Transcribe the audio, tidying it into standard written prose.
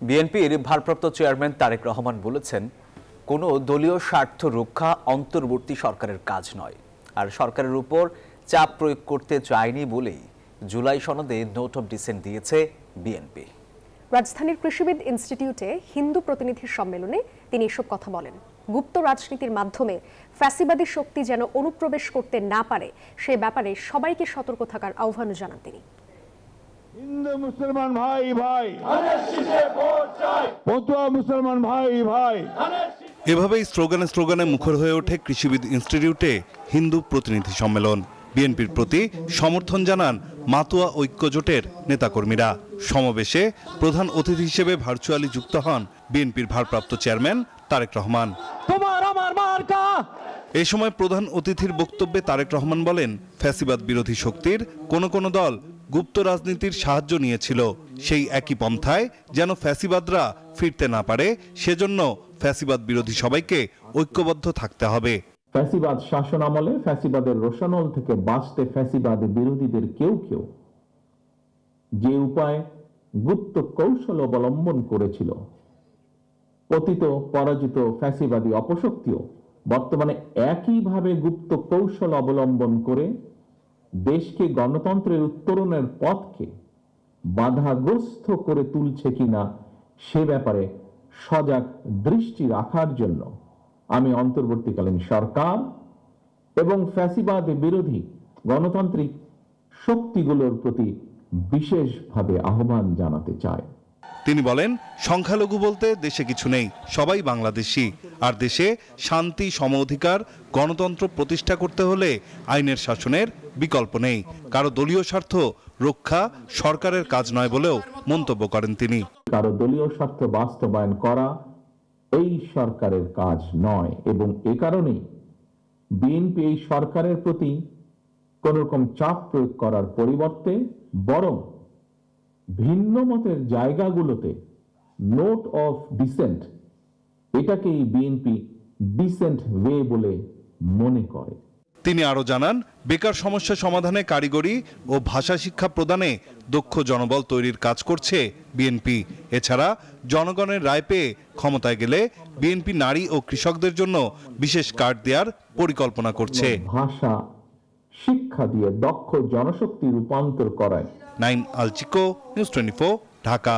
বিএনপির ভারপ্রাপ্ত চেয়ারম্যান তারেক রহমান বলেছেন, কোনো দলীয় স্বার্থ রক্ষা অন্তর্বর্তী সরকারের কাজ নয়, আর সরকারের উপর চাপ প্রয়োগ করতে চায়নি বলেই জুলাই সনদে নোট অফ ডিসেন্ট দিয়েছে বিএনপি। রাজধানীর কৃষিবিদ ইনস্টিটিউটে হিন্দু প্রতিনিধির সম্মেলনে তিনি এসব কথা বলেন। গুপ্ত রাজনীতির মাধ্যমে ফ্যাসিবাদী শক্তি যেন অনুপ্রবেশ করতে না পারে সে ব্যাপারে সবাইকে সতর্ক থাকার আহ্বান জানান তিনি। হিন্দু মুসলমান ভাই ভাই, পতুয়া মুসলমান ভাই ভাই, এভাবেই স্লোগানে মুখর হয়ে ওঠে কৃষিবিদ ইনস্টিটিউটে হিন্দু প্রতিনিধি সম্মেলন। বিএনপির প্রতি সমর্থন জানান মাতুয়া ঐক্য জোটের নেতাকর্মীরা। সমাবেশে প্রধান অতিথি হিসেবে ভার্চুয়ালি যুক্ত হন বিএনপির ভারপ্রাপ্ত চেয়ারম্যান তারেক রহমান। এ সময় প্রধান অতিথির বক্তব্যে তারেক রহমান বলেন, ফ্যাসিবাদ বিরোধী শক্তির কোনো দল গুপ্ত রাজনীতির সাহায্য নিয়েছিল। সেই একই পন্থায় যেন ফ্যাসিবাদরা ফিরতে না পারে, সেজন্য ফ্যাসিবাদ বিরোধী সবাইকে ঐক্যবদ্ধ থাকতে হবে। ফ্যাসিবাদ শাসন আমলে ফ্যাসিবাদের রোষানল থেকে বাঁচতে ফ্যাসিবাদ বিরোধীদের কেউ যে উপায় গুপ্ত কৌশল অবলম্বন করেছিল, পতিত পরাজিত ফ্যাসিবাদী অপশক্তিও বর্তমানে একইভাবে গুপ্ত কৌশল অবলম্বন করে দেশকে গণতন্ত্রের উত্তরণের পথকে বাধাগ্রস্ত করে তুলছে কিনা সে ব্যাপারে সজাগ দৃষ্টি রাখার জন্য আমি অন্তর্বর্তীকালীন সরকার এবং ফ্যাসিবাদ বিরোধী গণতান্ত্রিক শক্তিগুলোর প্রতি বিশেষভাবে আহ্বান জানাতে চাই। তিনি বলেন, সংখ্যালঘু বলতে দেশে কিছু নেই, সবাই বাংলাদেশি। আর দেশে শান্তি, সমঅধিকার, গণতন্ত্র প্রতিষ্ঠা করতে হলে আইনের শাসনের বিকল্প নেই। কারো দলীয় স্বার্থ রক্ষা সরকারের কাজ নয় বলেও মন্তব্য করেন তিনি। কারো দলীয় স্বার্থ বাস্তবায়ন করা এই সরকারের কাজ নয়, এবং এ কারণেই বিএনপি এই সরকারের প্রতি কোন রকম চাপ প্রয়োগ করার পরিবর্তে বরং ভিন্ন মতের জায়গাগুলোতে নোট অফ ডিসেন্ট, এটাকেই বিএনপি ডিসেন্ট ওয়ে বলে মনে করে। তিনি আরো জানান, বেকার সমস্যা সমাধানে, কারিগরি ও ভাষা শিক্ষা প্রদানে দক্ষ জনবল তৈরির কাজ করছে বিএনপি। এছাড়া জনগণের রায় পেয়ে ক্ষমতায় গেলে বিএনপি নারী ও কৃষকদের জন্য বিশেষ কার্ড দেওয়ার পরিকল্পনা করছে। ভাষা শিক্ষা দিয়ে দক্ষ জনশক্তি রূপান্তর করায়। নাইম আল চিকো, নিউজ 24, ঢাকা।